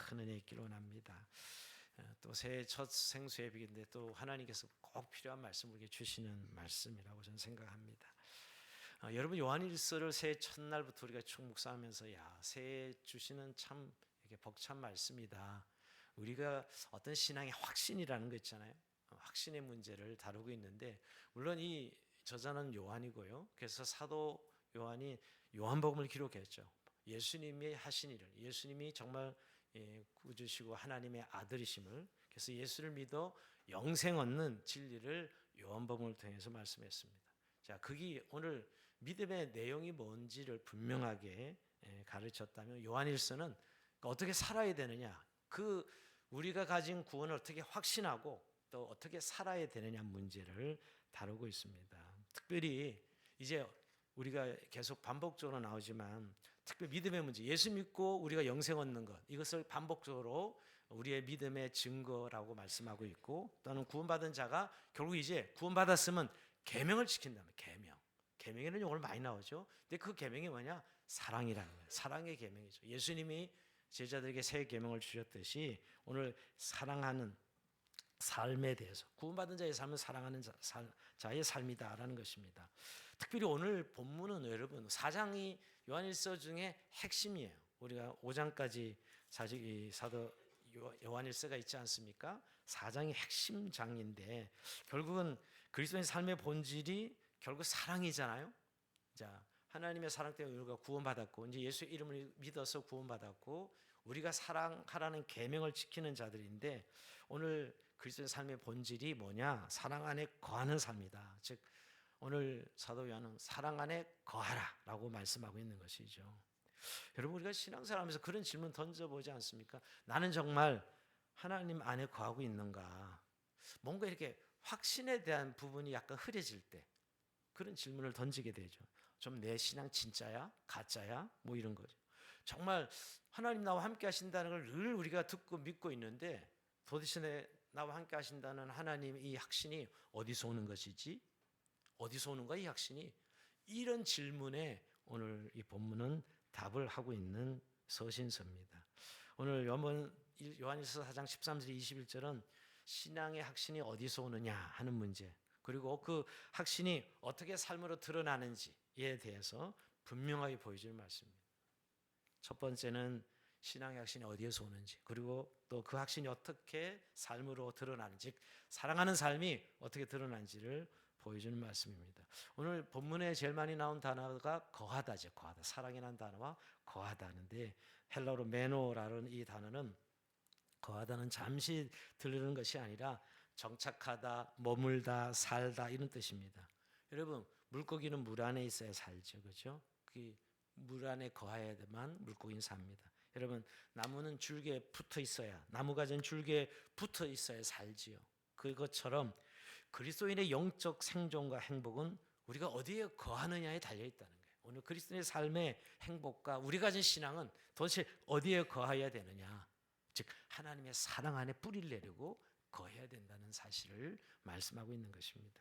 큰 은혜 있기를 원합니다. 또 새해 첫 생수예비인데 또 하나님께서 꼭 필요한 말씀을 우리에게 주시는 말씀이라고 저는 생각합니다. 여러분, 요한일서를 새해 첫날부터 우리가 쭉 묵상하면서 새해 주시는 참 이렇게 벅찬 말씀이다. 우리가 어떤 신앙의 확신이라는 거 있잖아요. 확신의 문제를 다루고 있는데, 물론 이 저자는 요한이고요. 그래서 사도 요한이 요한복음을 기록했죠. 예수님이 하신 일을, 예수님이 정말 구주시고 하나님의 아들이심을, 그래서 예수를 믿어 영생 얻는 진리를 요한복음을 통해서 말씀했습니다. 자, 그게 오늘 믿음의 내용이 뭔지를 분명하게 가르쳤다면, 요한일서는 어떻게 살아야 되느냐, 그 우리가 가진 구원을 어떻게 확신하고 또 어떻게 살아야 되느냐 문제를 다루고 있습니다. 특별히 이제 우리가 계속 반복적으로 나오지만, 특별히 믿음의 문제, 예수 믿고 우리가 영생 얻는 것, 이것을 반복적으로 우리의 믿음의 증거라고 말씀하고 있고, 또는 구원받은 자가 결국 이제 구원받았으면 계명을 지킨다면, 계명에는 용어를 많이 나오죠. 근데 그 계명이 뭐냐? 사랑이라는 거예요. 사랑의 계명이죠. 예수님이 제자들에게 새 계명을 주셨듯이 오늘 사랑하는 삶에 대해서, 구원받은 자의 삶은 사랑하는 자의 삶이다라는 것입니다. 특별히 오늘 본문은 여러분 4장이 요한일서 중에 핵심이에요. 우리가 5장까지 사도 요한일서가 있지 않습니까? 4장이 핵심 장인데, 결국은 그리스도의 삶의 본질이 결국 사랑이잖아요. 자, 하나님의 사랑 때문에 우리가 구원받았고, 이제 예수의 이름을 믿어서 구원받았고, 우리가 사랑하라는 계명을 지키는 자들인데, 오늘 그리스도의 삶의 본질이 뭐냐? 사랑 안에 거하는 삶이다. 즉 오늘 사도 요한은 사랑 안에 거하라라고 말씀하고 있는 것이죠. 여러분, 우리가 신앙생활하면서 그런 질문 던져보지 않습니까? 나는 정말 하나님 안에 거하고 있는가? 뭔가 이렇게 확신에 대한 부분이 약간 흐려질 때 그런 질문을 던지게 되죠. 좀 내 신앙 진짜야? 가짜야? 뭐 이런 거죠. 정말 하나님 나와 함께 하신다는 걸 늘 우리가 듣고 믿고 있는데, 도대체 나와 함께 하신다는 하나님 이 확신이 어디서 오는 것이지? 어디서 오는 거야 이 확신이? 이런 질문에 오늘 이 본문은 답을 하고 있는 서신서입니다. 오늘 요한일서 4장 13절 21절은 신앙의 확신이 어디서 오느냐 하는 문제, 그리고 그 확신이 어떻게 삶으로 드러나는지에 대해서 분명하게 보여주는 말씀입니다. 첫 번째는 신앙의 확신이 어디에서 오는지, 그리고 또 그 확신이 어떻게 삶으로 드러나는지, 즉 사랑하는 삶이 어떻게 드러나는지를 보여주는 말씀입니다. 오늘 본문에 제일 많이 나온 단어가 거하다죠. 거하다. 사랑이라는 단어와 거하다는데, 헬라어로 메노라는 이 단어는 거하다는 잠시 들르는 것이 아니라 정착하다, 머물다, 살다 이런 뜻입니다. 여러분, 물고기는 물 안에 있어야 살죠. 그렇죠? 물 안에 거해야만 물고기는 삽니다. 여러분, 나무는 줄기에 붙어 있어야, 나무가지는 줄기에 붙어 있어야 살지요. 그것처럼 그리스도인의 영적 생존과 행복은 우리가 어디에 거하느냐에 달려 있다는 거예요. 오늘 그리스도인의 삶의 행복과 우리 가진 신앙은 도대체 어디에 거해야 되느냐, 즉 하나님의 사랑 안에 뿌리를 내리고 거해야 된다는 사실을 말씀하고 있는 것입니다.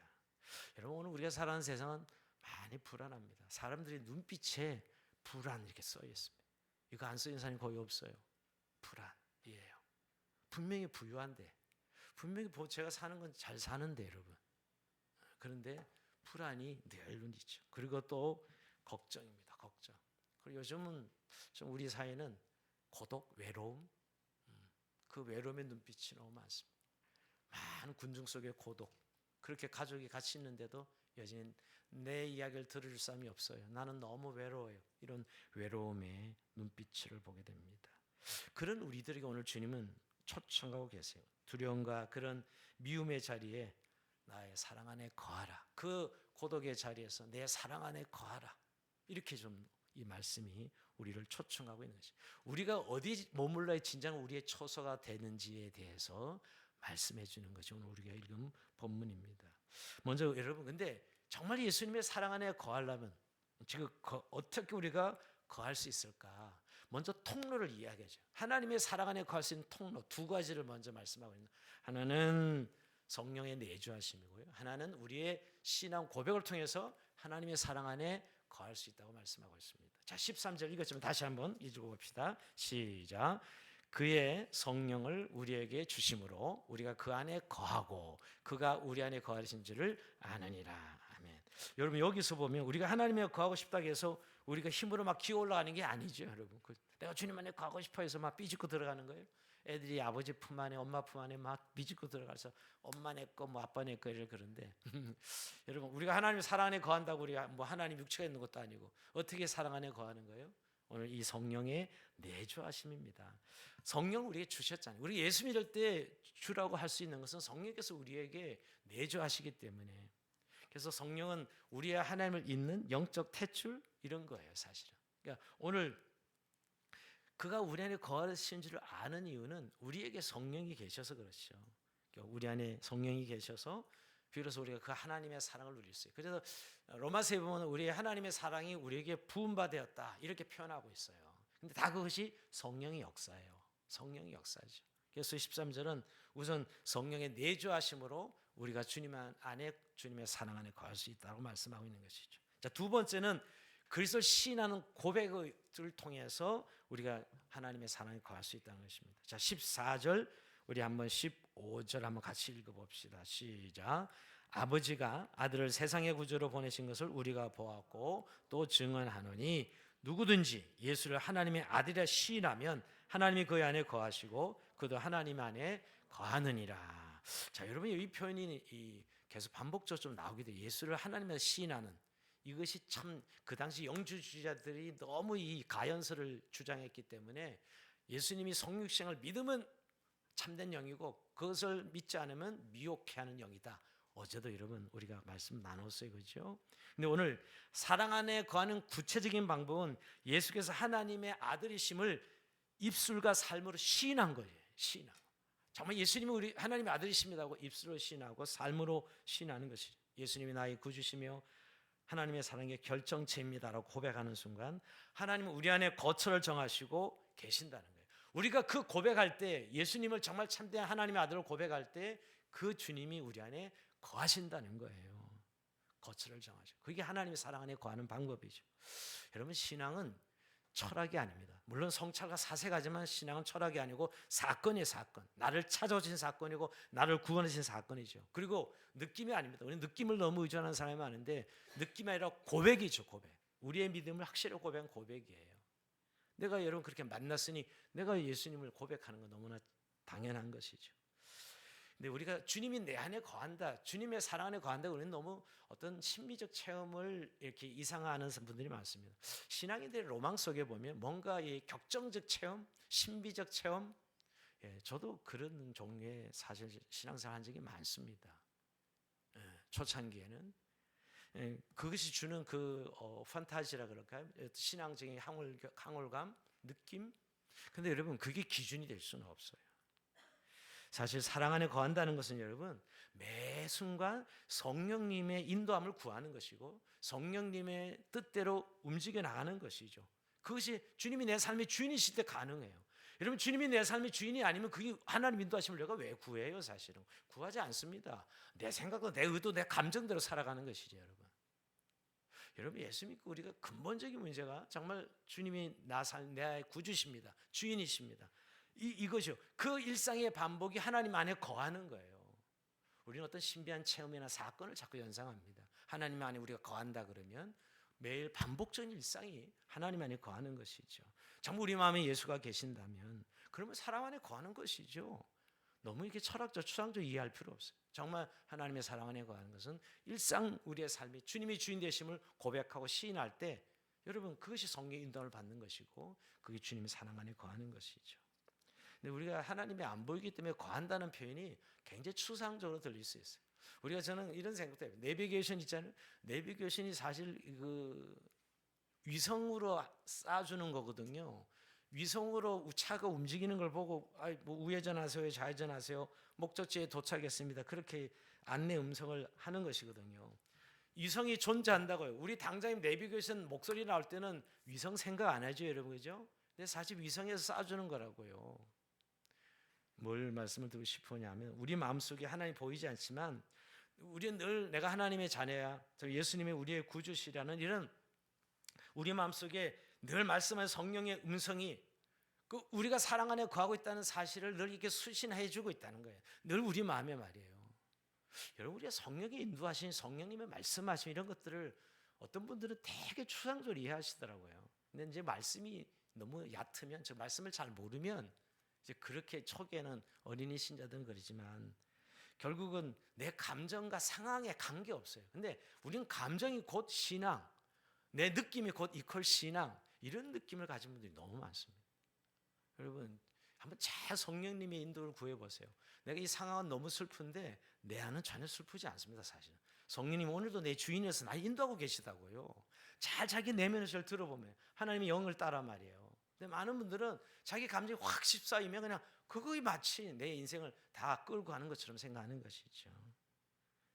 여러분, 오늘 우리가 살아가는 세상은 많이 불안합니다. 사람들이 눈빛에 불안 이렇게 써 있습니다. 이거 안 쓰인 사람이 거의 없어요. 불안이에요. 분명히 부유한데, 분명히 제가 사는 건 잘 사는데 여러분, 그런데 불안이 늘 있죠. 그리고 또 걱정입니다. 걱정. 그리고 요즘은 좀 우리 사회는 고독, 외로움, 그 외로움의 눈빛이 너무 많습니다. 많은 군중 속의 고독, 그렇게 가족이 같이 있는데도 여전히 내 이야기를 들어줄 사람이 없어요. 나는 너무 외로워요. 이런 외로움의 눈빛을 보게 됩니다. 그런 우리들에게 오늘 주님은 초청하고 계세요. 두려움과 그런 미움의 자리에 나의 사랑 안에 거하라. 그 고독의 자리에서 내 사랑 안에 거하라. 이렇게 좀 이 말씀이 우리를 초청하고 있는 것이죠. 우리가 어디 머물러야 진정 우리의 처소가 되는지에 대해서 말씀해 주는 것이 오늘 우리가 읽은 본문입니다. 먼저 여러분, 근데 정말 예수님의 사랑 안에 거하려면 지금 어떻게 우리가 거할 수 있을까? 먼저 통로를 이야기하죠. 하나님의 사랑 안에 거할 수 있는 통로 두 가지를 먼저 말씀하고 있는, 하나는 성령의 내주하심이고요, 하나는 우리의 신앙 고백을 통해서 하나님의 사랑 안에 거할 수 있다고 말씀하고 있습니다. 자, 13절 읽었지만 다시 한번 읽어봅시다. 시작. 그의 성령을 우리에게 주심으로 우리가 그 안에 거하고 그가 우리 안에 거하신 줄을 아느니라. 아멘. 여러분 여기서 보면 우리가 하나님에 거하고 싶다고 해서 우리가 힘으로 막 기어 올라가는 게 아니죠, 여러분. 내가 주님 안에 거하고 싶어 해서 막 삐집고 들어가는 거예요. 애들이 아버지 품 안에 엄마 품 안에 막 삐집고 들어가서 엄마 내 거 뭐 아빠 내 거 이래 그런데 여러분 우리가 하나님의 사랑 안에 거한다고 우리가 뭐 하나님 육체가 있는 것도 아니고 어떻게 사랑 안에 거하는 거예요? 오늘 이 성령의 내주하심입니다. 성령을 우리에게 주셨잖아요. 우리 예수 믿을 때 주라고 할 수 있는 것은 성령께서 우리에게 내주하시기 때문에, 그래서 성령은 우리의 하나님을 잇는 영적 탯줄 이런 거예요, 사실은. 그러니까 오늘 그가 우리 안에 거하신 줄을 아는 이유는 우리에게 성령이 계셔서 그렇죠. 그러니까 우리 안에 성령이 계셔서 비로소 우리가 그 하나님의 사랑을 누릴 수 있어요. 그래서 로마서에 보면 우리의 하나님의 사랑이 우리에게 부음받았다 이렇게 표현하고 있어요. 근데 다 그것이 성령의 역사예요. 성령의 역사죠. 그래서 13절은 우선 성령의 내주하심으로 우리가 주님 안에 주님의 사랑 안에 거할 수 있다고 말씀하고 있는 것이죠. 자, 두 번째는 그리스도를 시인하는 고백을 통해서 우리가 하나님의 사랑에 거할 수 있다는 것입니다. 자, 14절 우리 한번 15절 한번 같이 읽어봅시다. 시작. 아버지가 아들을 세상의 구주로 보내신 것을 우리가 보았고 또 증언하노니 누구든지 예수를 하나님의 아들이라 시인하면 하나님이 그 안에 거하시고 그도 하나님 안에 거하느니라. 자, 여러분 이 표현이 계속 반복적으로 좀 나오게 돼요. 예수를 하나님의 시인하는, 이것이 참 그 당시 영주주의자들이 너무 이 가연설을 주장했기 때문에 예수님이 성육신을 믿으면 참된 영이고 그것을 믿지 않으면 미혹해하는 영이다. 어제도 여러분 우리가 말씀 나눴어요, 그렇죠? 근데 오늘 사랑 안에 거하는 구체적인 방법은 예수께서 하나님의 아들이심을 입술과 삶으로 시인한 거예요. 시인한 거. 정말 예수님이 우리 하나님의 아들이십니다고 입술로 시인하고 삶으로 시인하는 것이죠. 예수님이 나의 구주시며 하나님의 사랑의 결정체입니다라고 고백하는 순간 하나님은 우리 안에 거처를 정하시고 계신다는 거예요. 우리가 그 고백할 때, 예수님을 정말 참된 하나님의 아들을 고백할 때 그 주님이 우리 안에 거하신다는 거예요. 거처를 정하시고. 그게 하나님의 사랑 안에 거하는 방법이죠. 여러분 신앙은 철학이 아닙니다. 물론 성찰과 사색하지만 신앙은 철학이 아니고 사건이에요, 사건. 나를 찾아오신 사건이고 나를 구원하신 사건이죠. 그리고 느낌이 아닙니다. 우리는 느낌을 너무 의존하는 사람이 많은데 느낌이 아니라 고백이죠, 고백. 우리의 믿음을 확실히 고백한 고백이에요. 내가 여러분 그렇게 만났으니 내가 예수님을 고백하는 건 너무나 당연한 것이죠. 근데 우리가 주님이 내 안에 거한다, 주님의 사랑 안에 거한다, 우리는 너무 어떤 심미적 체험을 이렇게 이상화하는 분들이 많습니다. 신앙인들의 로망 속에 보면 뭔가 이 격정적 체험, 신비적 체험, 저도 그런 종류의 사실 신앙생활 한 적이 많습니다. 초창기에는 그것이 주는 그 판타지라 그럴까요? 신앙적인 황홀감, 느낌. 근데 여러분 그게 기준이 될 수는 없어요. 사실 사랑 안에 거한다는 것은 여러분 매 순간 성령님의 인도함을 구하는 것이고 성령님의 뜻대로 움직여 나가는 것이죠. 그것이 주님이 내 삶의 주인이실 때 가능해요. 여러분 주님이 내 삶의 주인이 아니면 그게 하나님 인도하심을 내가 왜 구해요? 사실은 구하지 않습니다. 내 생각과 내 의도, 내 감정대로 살아가는 것이죠, 여러분. 여러분 예수 믿고 우리가 근본적인 문제가 정말 주님이 내 구주십니다. 주인이십니다. 이것이요. 그 일상의 반복이 하나님 안에 거하는 거예요. 우리는 어떤 신비한 체험이나 사건을 자꾸 연상합니다. 하나님 안에 우리가 거한다 그러면 매일 반복적인 일상이 하나님 안에 거하는 것이죠. 정말 우리 마음에 예수가 계신다면 그러면 사랑 안에 거하는 것이죠. 너무 이렇게 철학적, 추상적 이해할 필요 없어요. 정말 하나님의 사랑 안에 거하는 것은 일상 우리의 삶이 주님이 주인 되심을 고백하고 시인할 때 여러분 그것이 성령의 인도를 받는 것이고 그게 주님의 사랑 안에 거하는 것이죠. 근데 우리가 하나님이 안 보이기 때문에 거한다는 표현이 굉장히 추상적으로 들릴 수 있어요. 우리가 저는 이런 생각도 해요. 내비게이션 있잖아요. 내비게이션이 사실 그 위성으로 쏴주는 거거든요. 위성으로 차가 움직이는 걸 보고 뭐 우회전하세요, 좌회전하세요, 목적지에 도착했습니다. 그렇게 안내 음성을 하는 것이거든요. 위성이 존재한다고요. 우리 당장에 내비게이션 목소리 나올 때는 위성 생각 안 하죠, 여러분, 그죠? 근데 사실 위성에서 쏴주는 거라고요. 뭘 말씀을 드리고 싶으냐면 우리 마음속에 하나님 보이지 않지만 우리는 늘 내가 하나님의 자녀야, 예수님이 우리의 구주시라는 이런 우리 마음속에 늘 말씀하는 성령의 음성이 그 우리가 사랑 안에 거하고 있다는 사실을 늘 이렇게 수신해 주고 있다는 거예요. 늘 우리 마음에 말이에요. 여러분, 우리가 성령이 인도하신 성령님의 말씀하신 이런 것들을 어떤 분들은 되게 추상적으로 이해하시더라고요. 근데 이제 말씀이 너무 얕으면, 저 말씀을 잘 모르면 이제 그렇게 초기에는 어린이 신자들은 그러지만 결국은 내 감정과 상황에 관계없어요. 근데 우리는 감정이 곧 신앙, 내 느낌이 곧 이퀄 신앙, 이런 느낌을 가진 분들이 너무 많습니다. 여러분, 한번 잘 성령님의 인도를 구해보세요. 내가 이 상황은 너무 슬픈데 내 안은 전혀 슬프지 않습니다. 사실은 성령님 오늘도 내 주인에서 나 인도하고 계시다고요. 잘 자기 내면을 잘 들어보면 하나님의 영을 따라 말이에요. 근데 많은 분들은 자기 감정이 확 휩싸이면 그냥 그거에 마치 내 인생을 다 끌고 가는 것처럼 생각하는 것이죠.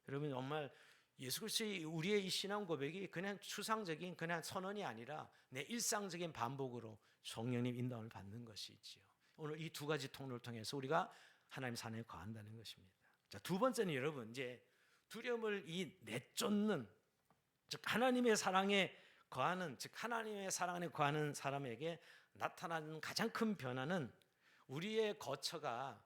여러분, 정말 예수 그리스도의 우리의 이 신앙 고백이 그냥 추상적인 그냥 선언이 아니라 내 일상적인 반복으로 성령님 인도함을 받는 것이지요. 오늘 이 두 가지 통로를 통해서 우리가 하나님 사랑에 거한다는 것입니다. 자, 두 번째는 여러분, 이제 두려움을 이 내쫓는, 즉 하나님의 사랑에 거하는, 즉 하나님의 사랑 안에 거하는 사람에게 나타나는 가장 큰 변화는 우리의 거처가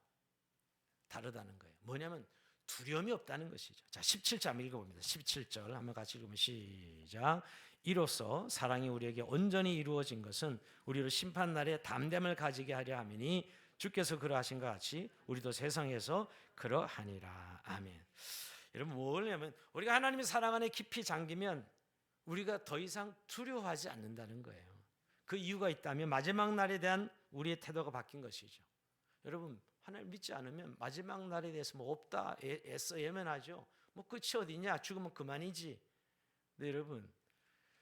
다르다는 거예요. 뭐냐면 두려움이 없다는 것이죠. 자, 17절 한번 읽어봅니다. 17절 한번 같이 읽으면 시작. 이로써 사랑이 우리에게 온전히 이루어진 것은 우리로 심판날에 담대함을 가지게 하려 함이니 주께서 그러하신 것 같이 우리도 세상에서 그러하니라. 아멘. 여러분, 뭐냐면 우리가 하나님의 사랑 안에 깊이 잠기면 우리가 더 이상 두려워하지 않는다는 거예요. 그 이유가 있다면 마지막 날에 대한 우리의 태도가 바뀐 것이죠. 여러분, 하나님 믿지 않으면 마지막 날에 대해서 뭐 없다 애써 예면하죠. 뭐 끝이 어디냐, 죽으면 그만이지. 근데 여러분,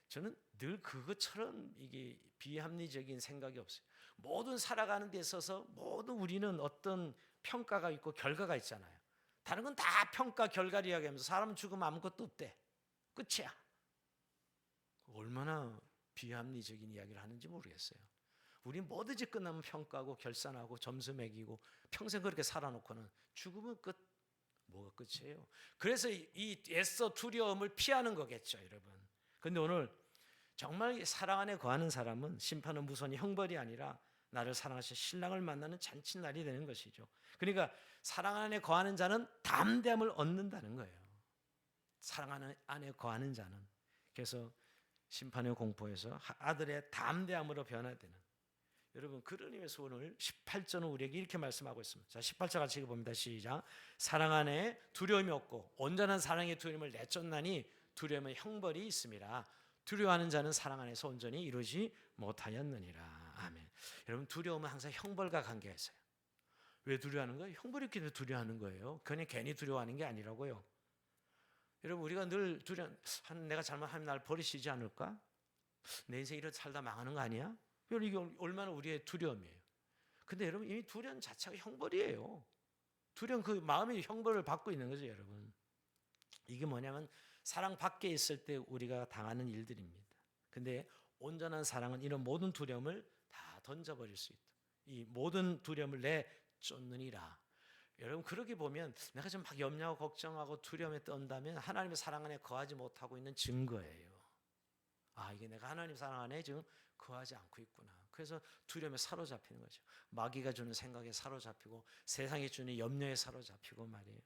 저는 늘 그것처럼 이게 비합리적인 생각이 없어요. 모든 살아가는 데 있어서 모든 우리는 어떤 평가가 있고 결과가 있잖아요. 다른 건 다 평가 결과를 이야기하면서 사람은 죽으면 아무것도 없대, 끝이야. 얼마나 비합리적인 이야기를 하는지 모르겠어요. 우리 뭐든지 끝나면 평가하고 결산하고 점수 매기고 평생 그렇게 살아놓고는 죽으면 끝. 뭐가 끝이에요? 그래서 이 애써 두려움을 피하는 거겠죠, 여러분. 근데 오늘 정말 사랑 안에 거하는 사람은 심판은 무선이 형벌이 아니라 나를 사랑하신 신랑을 만나는 잔칫날이 되는 것이죠. 그러니까 사랑 안에 거하는 자는 담대함을 얻는다는 거예요. 사랑 안에 거하는 자는. 그래서 심판의 공포에서 아들의 담대함으로 변화되는, 여러분, 그런 의미에서 오늘 18절은 우리에게 이렇게 말씀하고 있습니다. 자, 18절 같이 읽어봅니다. 시작. 사랑 안에 두려움이 없고 온전한 사랑의 두려움을 내쫓나니 두려움은 형벌이 있음이라. 두려워하는 자는 사랑 안에서 온전히 이루지 못하였느니라. 아멘. 여러분, 두려움은 항상 형벌과 관계가 있어요. 왜 두려워하는 거예요? 형벌이 있기 때문에 두려워하는 거예요. 그냥 괜히 두려워하는 게 아니라고요. 여러분, 우리가 늘 내가 잘못하면 날 버리시지 않을까? 내 인생 이렇게 살다 망하는 거 아니야? 이게 얼마나 우리의 두려움이에요. 근데 여러분, 이미 두려움 자체가 형벌이에요. 두려움, 그 마음이 형벌을 받고 있는 거죠, 여러분. 이게 뭐냐면 사랑 밖에 있을 때 우리가 당하는 일들입니다. 근데 온전한 사랑은 이런 모든 두려움을 다 던져버릴 수 있다. 이 모든 두려움을 내쫓느니라. 여러분, 그러게 보면 내가 좀 막 염려하고 걱정하고 두려움에 떤다면 하나님의 사랑 안에 거하지 못하고 있는 증거예요. 아, 이게 내가 하나님 사랑 안에 지금 거하지 않고 있구나. 그래서 두려움에 사로잡히는 거죠. 마귀가 주는 생각에 사로잡히고 세상이 주는 염려에 사로잡히고 말이에요.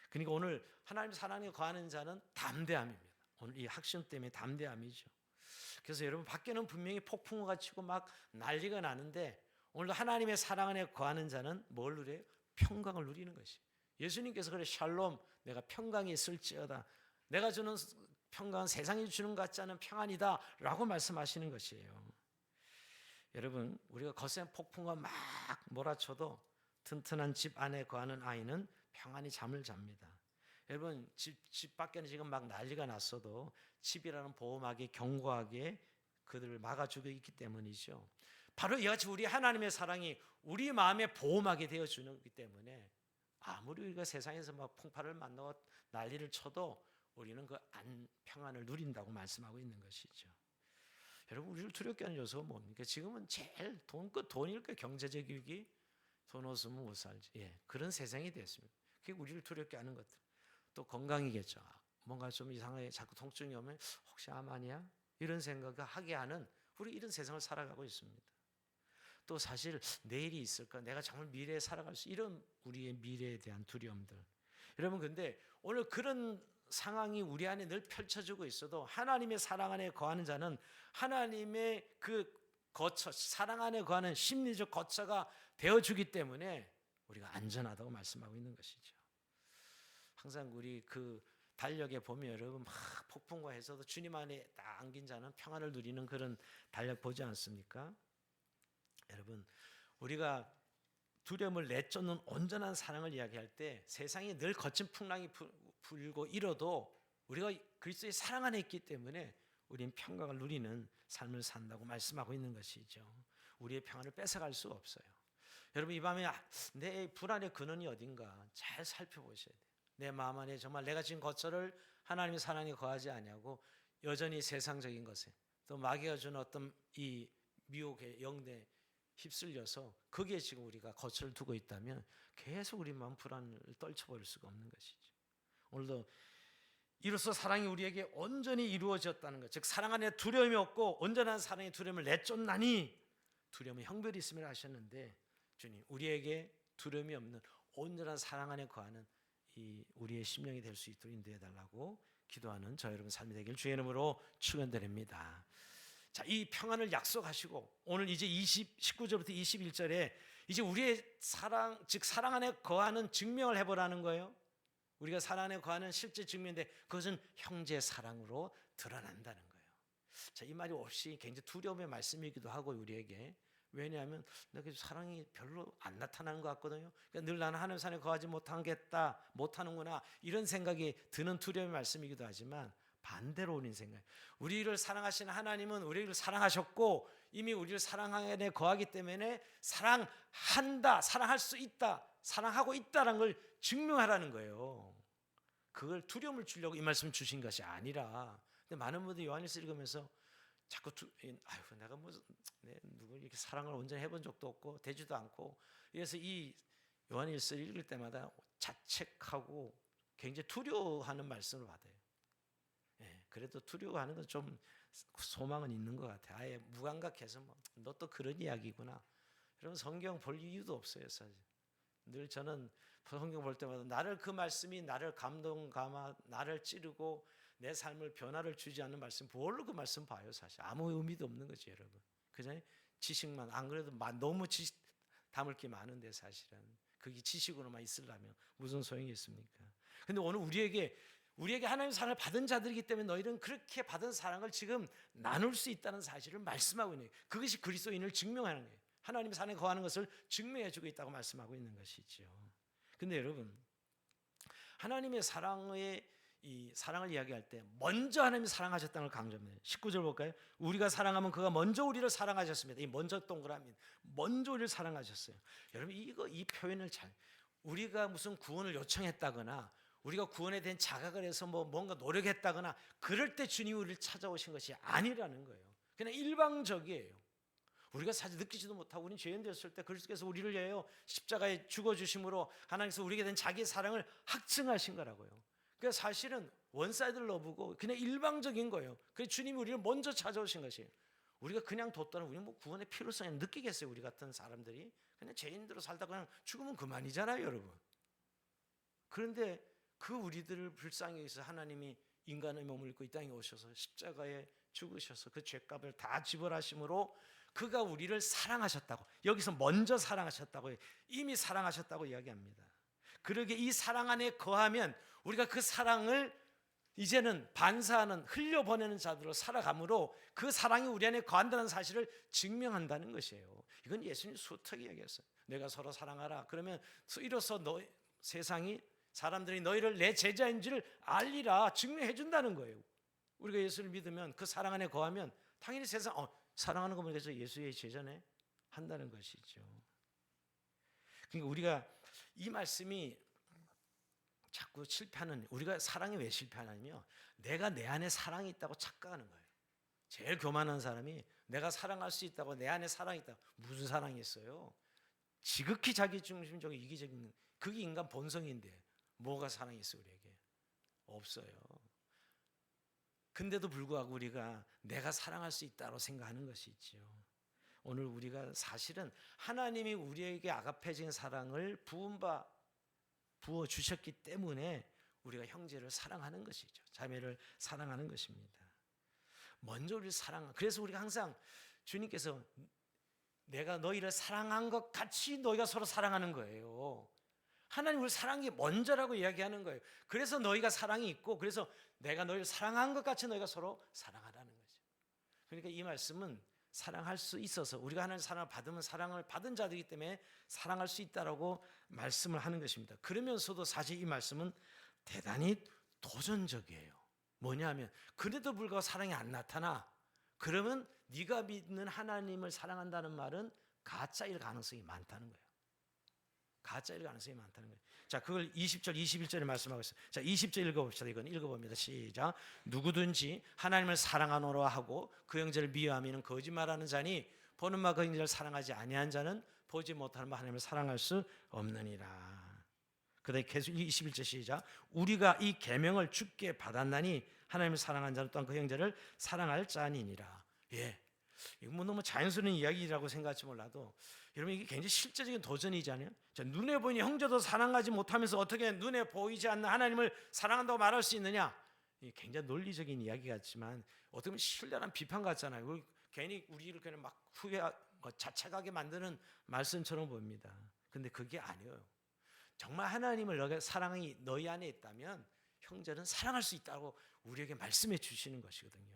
그러니까 오늘 하나님 사랑에 거하는 자는 담대함입니다. 오늘 이 학신 때문에 담대함이죠. 그래서 여러분, 밖에는 분명히 폭풍우가 치고 막 난리가 나는데 오늘도 하나님의 사랑 안에 거하는 자는 뭘 누려요? 평강을 누리는 것이. 예수님께서 그래, 샬롬, 내가 평강이 있을지어다. 내가 주는 평강은 세상이 주는 것 같지 않은 평안이다 라고 말씀하시는 것이에요. 여러분, 우리가 거센 폭풍과 막 몰아쳐도 튼튼한 집 안에 거하는 아이는 평안히 잠을 잡니다. 여러분, 집 밖에는 지금 막 난리가 났어도 집이라는 보호막이 견고하게 그들을 막아주고 있기 때문이죠. 바로 이같이 우리 하나님의 사랑이 우리 마음의 보호막이 되어주기 때문에 아무리 우리가 세상에서 막 풍파를 만나고 난리를 쳐도 우리는 그 평안을 누린다고 말씀하고 있는 것이죠. 여러분, 우리를 두렵게 하는 요소가 뭡니까? 지금은 제일 돈일 거예요. 경제적 위기, 돈 없으면 못 살지. 예, 그런 세상이 됐습니다. 그게 우리를 두렵게 하는 것들. 또 건강이겠죠. 뭔가 좀 이상하게 자꾸 통증이 오면 혹시 암 아니야? 이런 생각을 하게 하는, 우리 이런 세상을 살아가고 있습니다. 또 사실 내일이 있을까? 내가 정말 미래에 살아갈 수 이런 우리의 미래에 대한 두려움들. 여러분 근데 오늘 그런 상황이 우리 안에 늘 펼쳐지고 있어도 하나님의 사랑 안에 거하는 자는 하나님의 그 거처, 사랑 안에 거하는 심리적 거처가 되어주기 때문에 우리가 안전하다고 말씀하고 있는 것이죠. 항상 우리 그 달력에 보면 여러분 막 폭풍과 해서도 주님 안에 딱 안긴 자는 평안을 누리는 그런 달력 보지 않습니까? 여러분 우리가 두려움을 내쫓는 온전한 사랑을 이야기할 때 세상에 늘 거친 풍랑이 불고 일어도 우리가 그리스도의 사랑 안에 있기 때문에 우리는 평강을 누리는 삶을 산다고 말씀하고 있는 것이죠. 우리의 평안을 뺏어갈 수가 없어요. 여러분 이 밤에 내 불안의 근원이 어딘가 잘 살펴보셔야 돼요. 내 마음 안에 정말 내가 지금 거처를 하나님의 사랑에 거하지 아니하고 여전히 세상적인 것에 또 마귀가 주는 어떤 이 미혹의 영대 휩쓸려서 거기에 지금 우리가 거처를 두고 있다면 계속 우리 마음 불안을 떨쳐버릴 수가 없는 것이죠. 오늘도 이로써 사랑이 우리에게 온전히 이루어졌다는 것, 즉 사랑 안에 두려움이 없고 온전한 사랑의 두려움을 내쫓나니 두려움은 형별이 있음이라 하셨는데 주님 우리에게 두려움이 없는 온전한 사랑 안에 거하는 이 우리의 심령이 될 수 있도록 인도해 달라고 기도하는 저 여러분 삶이 되길 주의 이름으로 축원드립니다. 자, 이 평안을 약속하시고 오늘 이제 19절부터 21절에 이제 우리의 사랑, 즉 사랑 안에 거하는 증명을 해보라는 거예요. 우리가 사랑 안에 거하는 실제 증명인데 그것은 형제 사랑으로 드러난다는 거예요. 자, 이 말이 없이 굉장히 두려움의 말씀이기도 하고 우리에게 왜냐하면 내가 사랑이 별로 안 나타나는 것 같거든요. 그러니까 늘 나는 하나님 사랑에 거하지 못하겠다, 못하는구나 이런 생각이 드는 두려움의 말씀이기도 하지만 반대로 오는 생각. 우리를 사랑하시는 하나님은 우리를 사랑하셨고 이미 우리를 사랑 안에 거하기 때문에 사랑한다, 사랑할 수 있다, 사랑하고 있다라는 걸 증명하라는 거예요. 그걸 두려움을 주려고 이 말씀 주신 것이 아니라. 근데 많은 분들이 요한일서 읽으면서 자꾸 내가 누굴 이렇게 사랑을 온전히 해본 적도 없고 되지도 않고 그래서 이 요한일서를 읽을 때마다 자책하고 굉장히 두려워하는 말씀을 받아요. 그래도 두려워하는 건 좀 소망은 있는 것 같아요. 아예 무감각해서 너 또 그런 이야기구나. 여러분 성경 볼 이유도 없어요. 사실 늘 저는 성경 볼 때마다 나를 그 말씀이 나를 감동 감아 나를 찌르고 내 삶을 변화를 주지 않는 말씀 뭘로 그 말씀 봐요. 사실 아무 의미도 없는 거지 여러분. 그냥 지식만 안 그래도 너무 지식 담을 게 많은데 사실은 그게 지식으로만 있으려면 무슨 소용이 있습니까? 근데 오늘 우리에게 하나님의 사랑을 받은 자들이기 때문에 너희는 그렇게 받은 사랑을 지금 나눌 수 있다는 사실을 말씀하고 있는 거예요. 그것이 그리스도인을 증명하는 거예요. 하나님의 사랑에 거하는 것을 증명해 주고 있다고 말씀하고 있는 것이죠. 근데 여러분 하나님의 사랑을 이야기할 때 먼저 하나님이 사랑하셨다는 걸 강조합니다. 19절 볼까요? 우리가 사랑하면 그가 먼저 우리를 사랑하셨습니다. 이 먼저 동그라미 먼저 우리를 사랑하셨어요. 여러분 이 표현을 우리가 무슨 구원을 요청했다거나 우리가 구원에 대한 자각을 해서 뭔가 노력했다거나 그럴 때 주님이 우리를 찾아오신 것이 아니라는 거예요. 그냥 일방적이에요. 우리가 사실 느끼지도 못하고 우리는 죄인 되었을 때 그리스도께서 우리를 위하여 십자가에 죽어주심으로 하나님께서 우리에게 된 자기의 사랑을 확증하신 거라고요. 그러니까 사실은 원사이드 러브고 그냥 일방적인 거예요. 그래서 주님이 우리를 먼저 찾아오신 것이에요. 우리가 그냥 뒀다는 우리는 구원의 필요성을 느끼겠어요. 우리 같은 사람들이 그냥 죄인대로 살다가 그냥 죽으면 그만이잖아요, 여러분. 그런데 그 우리들을 불쌍히 여기서 하나님이 인간의 몸을 입고 이 땅에 오셔서 십자가에 죽으셔서 그 죄값을 다 지불하심으로 그가 우리를 사랑하셨다고 여기서 먼저 사랑하셨다고 이미 사랑하셨다고 이야기합니다. 그러게 이 사랑 안에 거하면 우리가 그 사랑을 이제는 반사하는 흘려보내는 자들로 살아감으로 그 사랑이 우리 안에 거한다는 사실을 증명한다는 것이에요. 이건 예수님이 수특히 얘기했어요. 내가 서로 사랑하라. 그러면 이로써 세상이 사람들이 너희를 내 제자인 줄 알리라 증명해 준다는 거예요. 우리가 예수를 믿으면 그 사랑 안에 거하면 당연히 세상 사랑하는 거 보니까 예수의 제자네 한다는 것이죠. 그러니까 우리가 이 말씀이 자꾸 실패하는 우리가 사랑이 왜 실패하냐면요. 내가 내 안에 사랑이 있다고 착각하는 거예요. 제일 교만한 사람이 내가 사랑할 수 있다고 내 안에 사랑이 있다. 무슨 사랑이 있어요? 지극히 자기중심적이고 이기적인 그게 인간 본성인데 뭐가 사랑이 있어 우리에게? 없어요. 근데도 불구하고 우리가 내가 사랑할 수 있다고 생각하는 것이 있죠. 오늘 우리가 사실은 하나님이 우리에게 아가페적인 사랑을 부어 주셨기 때문에 우리가 형제를 사랑하는 것이죠. 자매를 사랑하는 것입니다. 먼저 우리를 그래서 우리가 항상 주님께서 내가 너희를 사랑한 것 같이 너희가 서로 사랑하는 거예요. 하나님 우리 사랑이 먼저라고 이야기하는 거예요. 그래서 너희가 사랑이 있고, 그래서 내가 너희를 사랑한 것 같이 너희가 서로 사랑하라는 거죠. 그러니까 이 말씀은 사랑할 수 있어서, 우리가 하나님의 사랑을 받으면 사랑을 받은 자들이기 때문에 사랑할 수 있다라고 말씀을 하는 것입니다. 그러면서도 사실 이 말씀은 대단히 도전적이에요. 뭐냐면 그래도 불구하고 사랑이 안 나타나. 그러면 네가 믿는 하나님을 사랑한다는 말은 가짜일 가능성이 많다는 거예요. 가짜일 가능성이 많다는 거예요. 자, 그걸 20절, 21절에 말씀하고 있어요. 자, 20절 읽어봅시다. 이건 읽어봅니다. 시작. 누구든지 하나님을 사랑하노라 하고 그 형제를 미워하면 거짓말하는 자니 보는 바 그 형제를 사랑하지 아니한 자는 보지 못하는 바 하나님을 사랑할 수 없느니라. 그다음에 계속 21절 시작. 우리가 이 계명을 주께 받았나니 하나님을 사랑한 자는 또한 그 형제를 사랑할 자니니라. 예, 이거 뭐 너무 자연스러운 이야기라고 생각할지 몰라도 여러분 이게 굉장히 실제적인 도전이잖아요. 눈에 보이는 형제도 사랑하지 못하면서 어떻게 눈에 보이지 않는 하나님을 사랑한다고 말할 수 있느냐? 이게 굉장히 논리적인 이야기 같지만 어떻게 보면 신랄한 비판 같잖아요. 괜히 우리를 그냥 막 자책하게 만드는 말씀처럼 보입니다. 근데 그게 아니에요. 정말 하나님을 너의 사랑이 너희 안에 있다면 형제는 사랑할 수 있다고 우리에게 말씀해 주시는 것이거든요.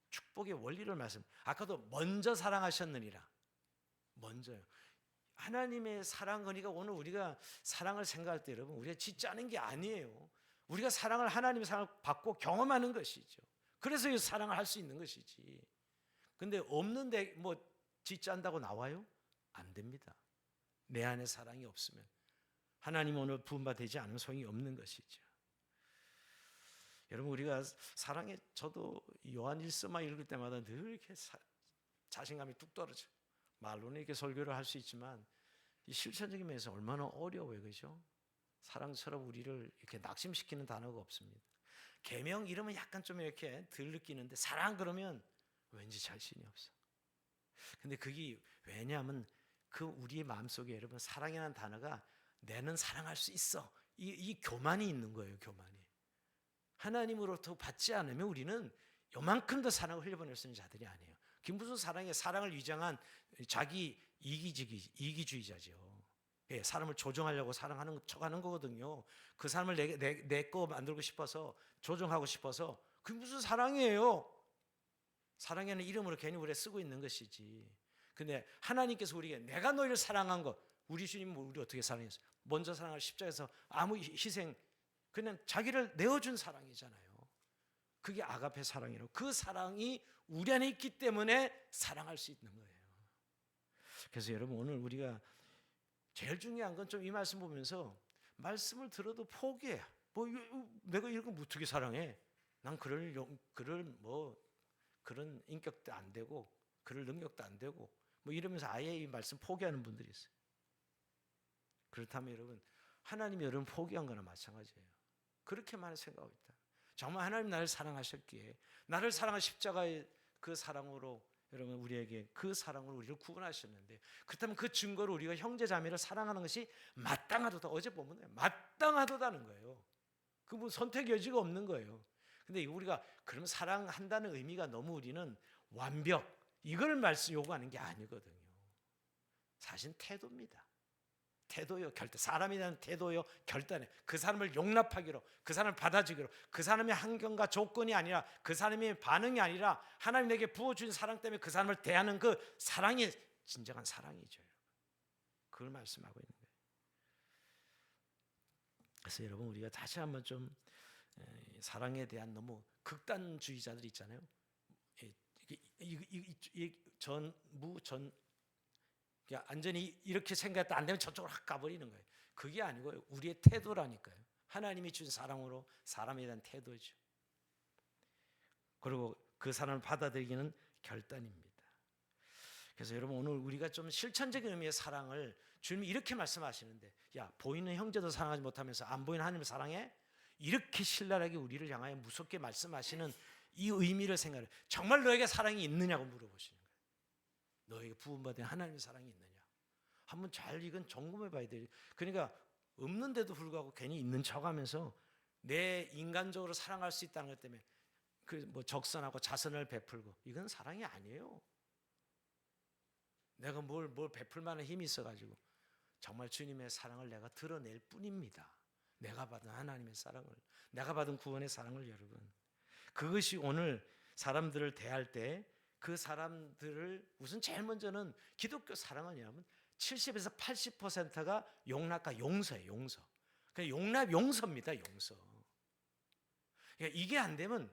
축복의 원리를 아까도 먼저 사랑하셨느니라. 먼저요. 하나님의 사랑, 그러니까 오늘 우리가 사랑을 생각할 때 여러분 우리가 짓지 않은 게 아니에요. 우리가 하나님의 사랑을 받고 경험하는 것이죠. 그래서 이 사랑을 할 수 있는 것이지. 근데 없는데 뭐 짓지 않다고 나와요? 안 됩니다. 내 안에 사랑이 없으면 하나님 오늘 부음받지 않으면 소용이 없는 것이죠. 여러분 우리가 사랑에, 저도 요한일서만 읽을 때마다 늘 이렇게 자신감이 뚝 떨어져요. 말로는 이렇게 설교를 할 수 있지만 이 실천적인 면에서 얼마나 어려워요, 그죠? 사랑처럼 우리를 이렇게 낙심시키는 단어가 없습니다. 계명 이러면 약간 좀 이렇게 덜 느끼는데 사랑 그러면 왠지 자신이 없어. 근데 그게 왜냐하면 그 우리의 마음속에 여러분 사랑이라는 단어가 내는 사랑할 수 있어. 이 교만이 있는 거예요, 교만이. 하나님으로부터 받지 않으면 우리는 요만큼 더 사랑을 흘려보낼 수 있는 자들이 아니에요. 무슨 사랑을 위장한 자기 이기주의자죠. 예, 사람을 조종하려고 사랑하는 척하는 거거든요. 그 사람을 내 거 만들고 싶어서 조종하고 싶어서 그게 무슨 사랑이에요? 사랑에는 이름으로 괜히 우리가 쓰고 있는 것이지. 근데 하나님께서 우리에게 내가 너희를 사랑한 것, 우리 주님은 우리 어떻게 사랑했어요? 먼저 사랑할 십자가에서 아무 희생, 그냥 자기를 내어준 사랑이잖아요. 그게 아가페 사랑이라고. 그 사랑이 우리 안에 있기 때문에 사랑할 수 있는 거예요. 그래서 여러분 오늘 우리가 제일 중요한 건 좀 이 말씀 보면서 말씀을 들어도 포기해. 내가 이런 거 어떻게 사랑해? 난 그런 인격도 안 되고 그럴 능력도 안 되고 이러면서 아예 이 말씀 포기하는 분들이 있어요. 그렇다면 여러분 하나님이 여러분 포기한 거나 마찬가지예요. 그렇게만 생각하고 있다. 정말 하나님 나를 사랑하셨기에 나를 사랑한 십자가의 그 사랑으로 여러분 우리에게 그 사랑으로 우리를 구원하셨는데, 그렇다면 그 증거로 우리가 형제 자매를 사랑하는 것이 마땅하도다. 어제 보면 마땅하도다는 거예요. 그분 선택 여지가 없는 거예요. 근데 우리가 그러면 사랑한다는 의미가 너무 우리는 완벽 이걸 요구하는 게 아니거든요. 사실 태도입니다. 태도요, 결단. 사람에 대한 태도요, 결단에 그 사람을 용납하기로, 그 사람을 받아주기로, 그 사람의 환경과 조건이 아니라 그 사람의 반응이 아니라 하나님 내게 부어주신 사랑 때문에 그 사람을 대하는 그 사랑이 진정한 사랑이죠. 그걸 말씀하고 있는 거예요. 그래서 여러분 우리가 다시 한번 좀 사랑에 대한 너무 극단주의자들 있잖아요. 완전히 이렇게 생각했다 안 되면 저쪽으로 확 가버리는 거예요. 그게 아니고요. 우리의 태도라니까요. 하나님이 주신 사랑으로 사람에 대한 태도죠. 그리고 그 사람을 받아들이기는 결단입니다. 그래서 여러분 오늘 우리가 좀 실천적인 의미의 사랑을 주님이 이렇게 말씀하시는데, 야 보이는 형제도 사랑하지 못하면서 안 보이는 하나님을 사랑해? 이렇게 신랄하게 우리를 향하여 무섭게 말씀하시는 이 의미를 생각해. 정말 너에게 사랑이 있느냐고 물어보시는 거예요. 너에게 부음받은 하나님의 사랑이 있느냐? 한번 잘 이건 점검해 봐야 돼. 그러니까 없는데도 불구하고 괜히 있는 척하면서 내 인간적으로 사랑할 수 있다는 것 때문에 그 뭐 적선하고 자선을 베풀고 이건 사랑이 아니에요. 내가 뭘 베풀 만한 힘이 있어가지고 정말 주님의 사랑을 내가 드러낼 뿐입니다. 내가 받은 하나님의 사랑을, 내가 받은 구원의 사랑을 여러분. 그것이 오늘 사람들을 대할 때 그 사람들을 우선 제일 먼저는 기독교 사랑은 뭐냐면 70에서 80%가 용납과 용서예요. 용서. 그러니까 용납, 용서입니다. 용서. 그러니까 이게 안 되면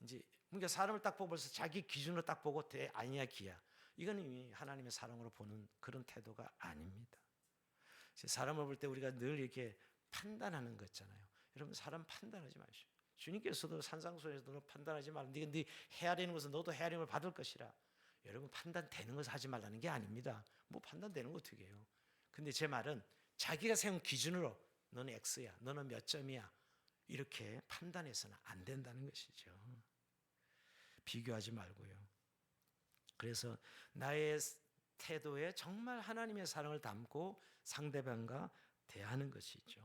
이제 그러니까 사람을 딱 보고 벌써 자기 기준으로 딱 보고 대 아니야 기야. 이건 이미 하나님의 사랑으로 보는 그런 태도가 아닙니다. 사람을 볼 때 우리가 늘 이렇게 판단하는 거 있잖아요. 여러분 사람 판단하지 마시오. 주님께서도 산상수훈에서도 판단하지 말라. 네가 네 헤아리는 것은 너도 헤아림을 받을 것이라. 여러분 판단되는 것을 하지 말라는 게 아닙니다. 뭐 판단되는 거 어떻게 해요? 근데 제 말은 자기가 세운 기준으로 너는 X야, 너는 몇 점이야 이렇게 판단해서는 안 된다는 것이죠. 비교하지 말고요. 그래서 나의 태도에 정말 하나님의 사랑을 담고 상대방과 대하는 것이죠.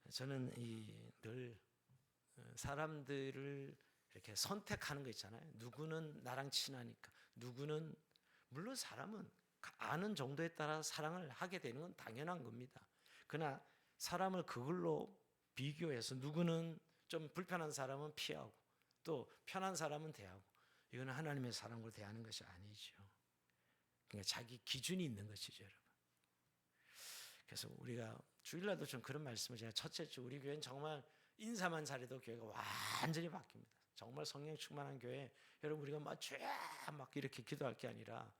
저는 늘 사람들을 이렇게 선택하는 거 있잖아요. 누구는 나랑 친하니까, 누구는 물론 사람은 아는 정도에 따라 사랑을 하게 되는 건 당연한 겁니다. 그러나 사람을 그걸로 비교해서 누구는 좀 불편한 사람은 피하고 또 편한 사람은 대하고 이거는 하나님의 사랑으로 대하는 것이 아니죠. 그러니까 자기 기준이 있는 것이죠, 여러분. 그래서 우리가 주일날도 좀 그런 말씀을 제가 첫째 주 우리 교회는 정말 인사만 잘해도 교회가 완전히 바뀝니다. 정말 성령 충만한 교회. 여러분 우리가 막 이렇게 기도할 게 아니라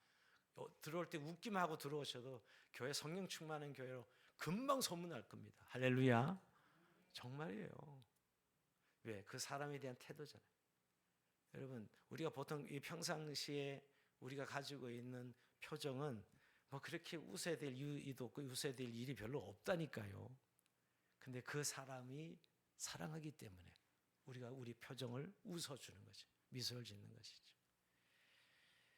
들어올 때 웃기만 하고 들어오셔도 교회 성령 충만한 교회로 금방 소문날 겁니다. 할렐루야. 정말이에요. 왜? 그 사람에 대한 태도잖아요. 여러분 우리가 보통 이 평상시에 우리가 가지고 있는 표정은 뭐 그렇게 웃어야 될 이유도 없고 웃어야 될 일이 별로 없다니까요. 근데 그 사람이 사랑하기 때문에 우리가 우리 표정을 웃어주는 거죠. 미소를 짓는 것이죠.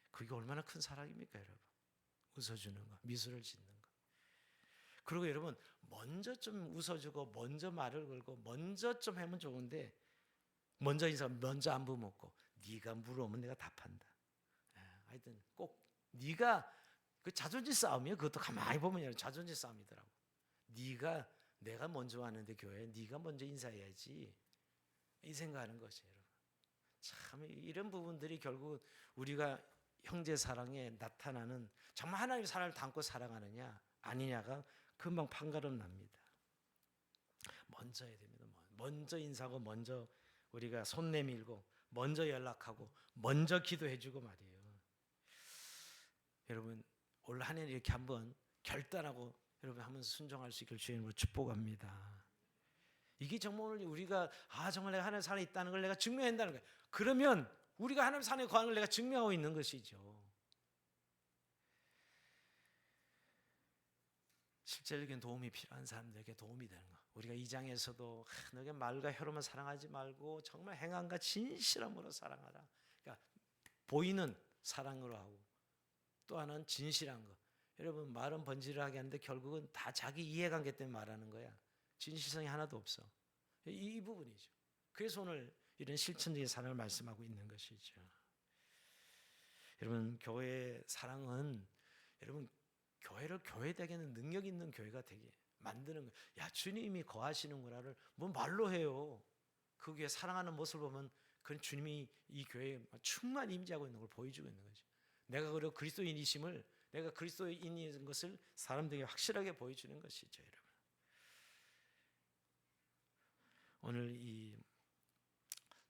그게 얼마나 큰 사랑입니까, 여러분? 웃어주는 거, 미소를 짓는 거. 그리고 여러분 먼저 좀 웃어주고 먼저 말을 걸고 먼저 좀 하면 좋은데 먼저 인사, 먼저 안부 묻고 네가 물어오면 내가 답한다. 하여튼 꼭 네가 그 자존심 싸움이에요. 그것도 가만히 보면 자존심 싸움이더라고. 내가 먼저 왔는데 교회에 네가 먼저 인사해야지 이 생각하는 것이 여러분. 참 이런 부분들이 결국 우리가 형제 사랑에 나타나는 정말 하나님의 사랑을 담고 사랑하느냐 아니냐가 금방 판가름 납니다. 먼저 해야 됩니다. 먼저 인사하고 먼저 우리가 손 내밀고 먼저 연락하고 먼저 기도해주고 말이에요. 여러분 올 한 해 이렇게 한번 결단하고 여러분 한번 순종할 수 있기를 주님으로 축복합니다. 이게 정말 우리가 정말 내가 하나님의 사랑이 있다는 걸 내가 증명해야 한다는 거예요. 그러면 우리가 하나님의 사랑에 거하는 걸 내가 증명하고 있는 것이죠. 실제적인 도움이 필요한 사람들에게 도움이 되는 거. 우리가 이 장에서도 너게 말과 혀로만 사랑하지 말고 정말 행함과 진실함으로 사랑하라. 그러니까 보이는 사랑으로 하고 또 하나는 진실한 거. 여러분 말은 번지르르하게 하는데 결국은 다 자기 이해관계 때문에 말하는 거야. 진실성이 하나도 없어. 이 부분이죠. 그래서 오늘 이런 실천적인 사랑을 말씀하고 있는 것이죠. 여러분 교회의 사랑은 여러분 교회를 교회되게 하는 능력 있는 교회가 되게 만드는 거예요. 야 주님이 거하시는구나를 뭐 말로 해요. 그 교회 사랑하는 모습을 보면 그건 주님이 이 교회에 충만히 임재하고 있는 걸 보여주고 있는 거죠. 내가 그리고 그리스도인이심을 내가 그리스도인인 것을 사람들에게 확실하게 보여주는 것이죠. 여러분 오늘 이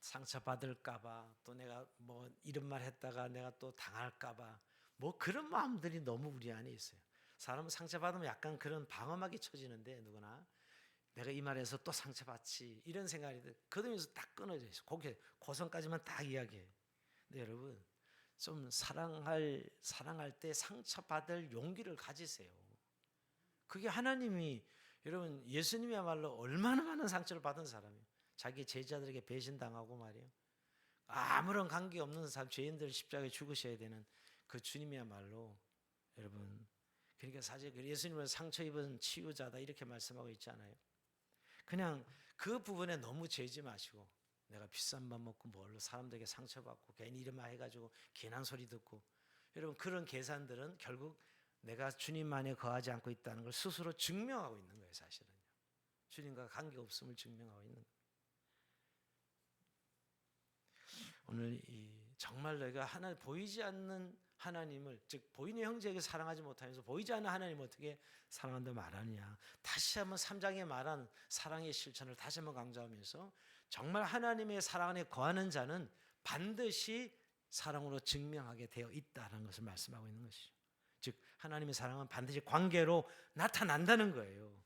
상처받을까봐 또 내가 뭐 이런 말 했다가 내가 또 당할까봐 뭐 그런 마음들이 너무 우리 안에 있어요. 사람은 상처받으면 약간 그런 방어막이 쳐지는데 누구나 내가 이 말에서 또 상처받지 이런 생각이 그러면서 딱 끊어져 있어. 거기에 고성까지만 딱 이야기해. 근데 여러분 좀 사랑할 때 상처받을 용기를 가지세요. 그게 하나님이 여러분 예수님이야말로 얼마나 많은 상처를 받은 사람이에요. 자기 제자들에게 배신당하고 말이에요. 아무런 관계 없는 사람, 죄인들 십자가에 죽으셔야 되는 그 주님이야말로 여러분, 그러니까 사실 예수님은 상처 입은 치유자다 이렇게 말씀하고 있잖아요. 그냥 그 부분에 너무 재지 마시고, 내가 비싼 밥 먹고 뭘로 사람들에게 상처받고 괜히 이름만 해가지고 괜한 소리 듣고, 여러분 그런 계산들은 결국 내가 주님 안에 거하지 않고 있다는 걸 스스로 증명하고 있는 거예요. 사실은요, 주님과 관계 없음을 증명하고 있는 거예요. 오늘 정말 내가 하나 보이지 않는 하나님을, 즉 보이는 형제에게 사랑하지 못하면서 보이지 않는 하나님을 어떻게 사랑한다 말하느냐. 다시 한번 3장에 말한 사랑의 실천을 다시 한번 강조하면서, 정말 하나님의 사랑 안에 거하는 자는 반드시 사랑으로 증명하게 되어 있다는 것을 말씀하고 있는 것이죠. 즉 하나님의 사랑은 반드시 관계로 나타난다는 거예요.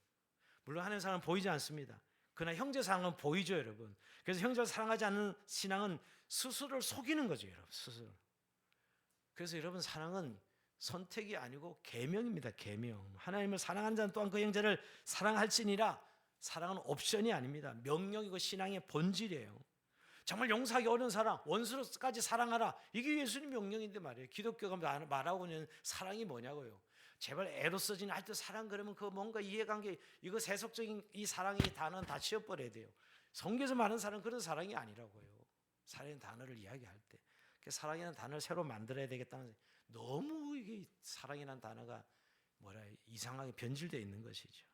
물론 하나님의 사랑은 보이지 않습니다. 그러나 형제 사랑은 보이죠, 여러분. 그래서 형제를 사랑하지 않는 신앙은 스스로를 속이는 거죠, 여러분. 스스로. 그래서 여러분, 사랑은 선택이 아니고 계명입니다. 계명. 하나님을 사랑하는 자는 또한 그 형제를 사랑할지니라. 사랑은 옵션이 아닙니다. 명령이고 신앙의 본질이에요. 정말 용서하기 어려운 사랑, 원수로까지 사랑하라. 이게 예수님 명령인데 말이에요. 기독교가 말하고 있는 사랑이 뭐냐고요. 제발 에로서진 할 때 사랑 그러면 그 뭔가 이해관계, 이거 세속적인 이 사랑의 단어는 다 치워버려야 돼요. 성경에서 말하는 사랑은 그런 사랑이 아니라고요. 사랑의 단어를 이야기할 때 사랑이라는 단어를 새로 만들어야 되겠다는, 너무 이게 사랑이라는 단어가 이상하게 변질되어 있는 것이죠.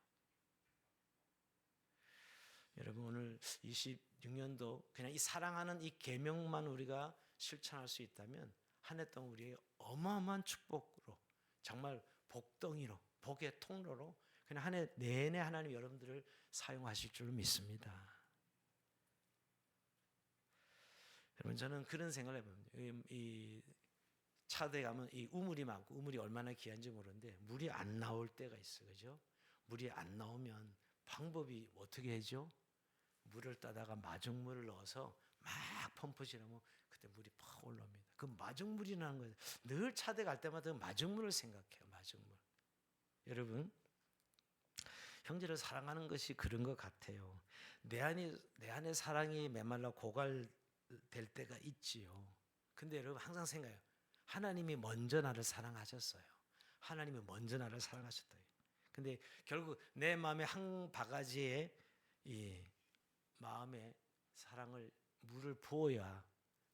여러분, 오늘 26년도 그냥 이 사랑하는 이 계명만 우리가 실천할 수 있다면 한 해 동안 우리의 어마어마한 축복으로, 정말 복덩이로, 복의 통로로 그냥 한 해 내내 하나님 여러분들을 사용하실 줄 믿습니다. 여러분, 저는 그런 생각을 해봅니다. 이 차대에 가면 이 우물이 많고, 우물이 얼마나 귀한지 모르는데 물이 안 나올 때가 있어요. 그죠? 물이 안 나오면 방법이 어떻게 해죠? 물을 따다가 마중물을 넣어서 막 펌프질하면 그때 물이 팍 올라옵니다. 그 마중물이라는 거예요. 늘 차대 갈 때마다 마중물을 생각해요. 마중물. 여러분, 형제를 사랑하는 것이 그런 것 같아요. 내 안에 사랑이 메말라 고갈될 때가 있지요. 근데 여러분, 항상 생각해요. 하나님이 먼저 나를 사랑하셨어요. 하나님이 먼저 나를 사랑하셨다. 근데 결국 내 마음에 한 바가지에 이 마음에 사랑을, 물을 부어야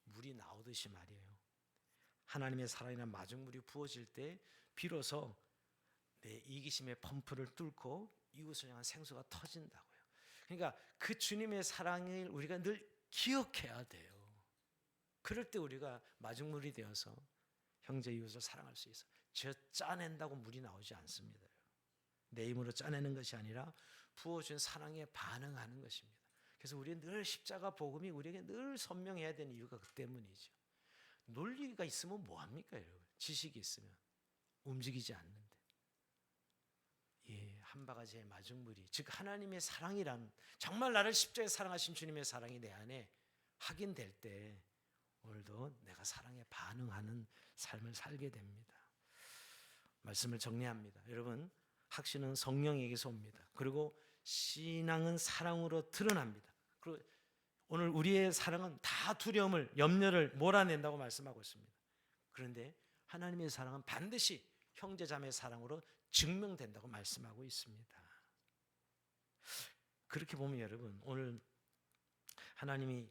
물이 나오듯이 말이에요. 하나님의 사랑이나 마중물이 부어질 때 비로소 내 이기심의 펌프를 뚫고 이웃을 향한 생수가 터진다고요. 그러니까 그 주님의 사랑을 우리가 늘 기억해야 돼요. 그럴 때 우리가 마중물이 되어서 형제 이웃을 사랑할 수 있어요. 저 짜낸다고 물이 나오지 않습니다. 내 힘으로 짜내는 것이 아니라 부어준 사랑에 반응하는 것입니다. 그래서 우리는 늘 십자가 복음이 우리에게 늘 선명해야 되는 이유가 그 때문이죠. 논리가 있으면 뭐합니까, 여러분? 지식이 있으면 움직이지 않는데. 한 바가지의 마중물이, 즉 하나님의 사랑이란, 정말 나를 십자가에 사랑하신 주님의 사랑이 내 안에 확인될 때 오늘도 내가 사랑에 반응하는 삶을 살게 됩니다. 말씀을 정리합니다. 여러분, 확신은 성령에게서 옵니다. 그리고 신앙은 사랑으로 드러납니다. 그리고 오늘 우리의 사랑은 다 두려움을, 염려를 몰아낸다고 말씀하고 있습니다. 그런데 하나님의 사랑은 반드시 형제자매의 사랑으로 증명된다고 말씀하고 있습니다. 그렇게 보면 여러분, 오늘 하나님이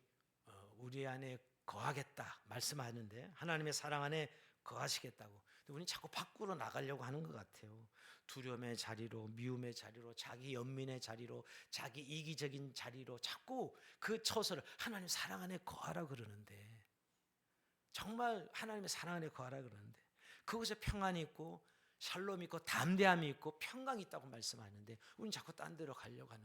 우리 안에 거하겠다 말씀하는데, 하나님의 사랑 안에 거하시겠다고, 근데 우리는 자꾸 밖으로 나가려고 하는 것 같아요. 두려움의 자리로, 미움의 자리로, 자기 연민의 자리로, 자기 이기적인 자리로 자꾸 그 처소를, 하나님 사랑 안에 거하라 그러는데, 정말 하나님의 사랑 안에 거하라 그러는데 그곳에 평안이 있고 샬롬이 있고 담대함이 있고 평강이 있다고 말씀하는데 우리는 자꾸 딴 데로 가려고 하는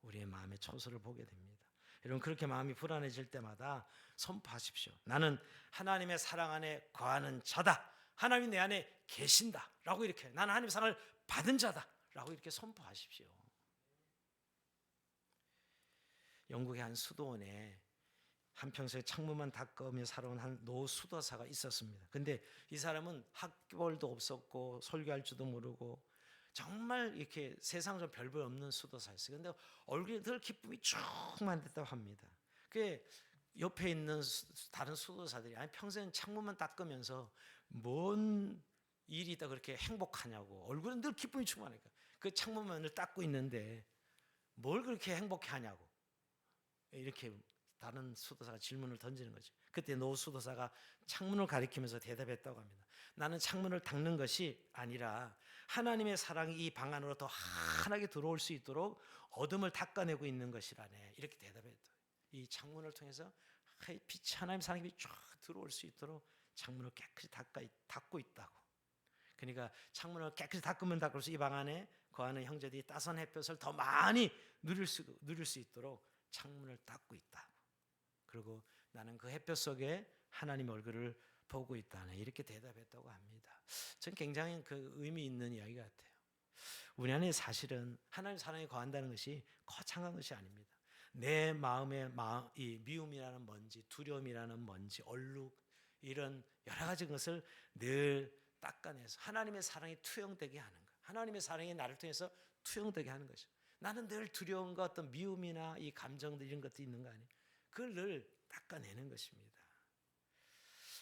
우리의 마음의 처소를 보게 됩니다. 여러분, 그렇게 마음이 불안해질 때마다 선포하십시오. 나는 하나님의 사랑 안에 거하는 자다. 하나님이 내 안에 계신다 라고, 이렇게 나는 하나님의 사랑을 받은 자다 라고 이렇게 선포하십시오. 영국의 한 수도원에 한평소에 창문만 닦으며 살아온 한 노 수도사가 있었습니다. 근데 이 사람은 학벌도 없었고 설교할 줄도 모르고 정말 이렇게 세상적으로 별볼 없는 수도사였어요. 근데 얼굴에 늘 기쁨이 충만했다고 합니다. 그게 옆에 있는 다른 수도사들이 아니 평생 창문만 닦으면서 뭔 일이 있다 그렇게 행복하냐고. 얼굴은 늘 기쁨이 충만하니까 그 창문만을 닦고 있는데 뭘 그렇게 행복해 하냐고. 이렇게 다른 수도사가 질문을 던지는 거죠. 그때 노 수도사가 창문을 가리키면서 대답했다고 합니다. 나는 창문을 닦는 것이 아니라 하나님의 사랑이 이 방 안으로 더 환하게 들어올 수 있도록 어둠을 닦아내고 있는 것이라네. 이렇게 대답했다. 이 창문을 통해서 빛이 하나님의 사랑이 쫙 들어올 수 있도록 창문을 깨끗이 닦고 있다고. 그러니까 창문을 깨끗이 닦으면 닦을수록 이 방 안에 거하는 형제들이 따스한 햇볕을 더 많이 누릴 수 있도록 창문을 닦고 있다. 그리고 나는 그 햇볕 속에 하나님의 얼굴을 보고 있다네. 이렇게 대답했다고 합니다. 전 굉장히 그 의미 있는 이야기 같아요. 우리 안에 사실은 하나님 사랑에 거한다는 것이 거창한 것이 아닙니다. 내 마음에 이 미움이라는 먼지, 두려움이라는 먼지, 얼룩 이런 여러 가지 것을 늘 닦아내서 하나님의 사랑이 투영되게 하는 것. 하나님의 사랑이 나를 통해서 투영되게 하는 것이죠. 나는 늘 두려움과 어떤 미움이나 이 감정들 이런 것도 있는 거 아니에요. 그걸 늘 닦아내는 것입니다.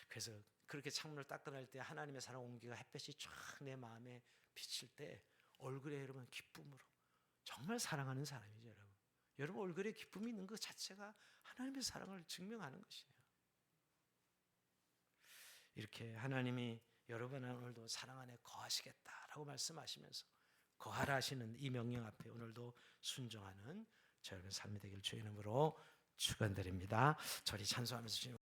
그래서 그렇게 창문을 닦아낼 때 하나님의 사랑 온기가 햇볕이 쫙 내 마음에 비칠 때 얼굴에 여러분 기쁨으로 정말 사랑하는 사람이죠. 여러분. 여러분 얼굴에 기쁨이 있는 것 자체가 하나님의 사랑을 증명하는 것이에요. 이렇게 하나님이 여러분 오늘도 사랑 안에 거하시겠다라고 말씀하시면서 거하라 하시는 이 명령 앞에 오늘도 순종하는 저 여러분 삶이 되길 주의 이름으로 축원드립니다. 저리 찬송하면서 주님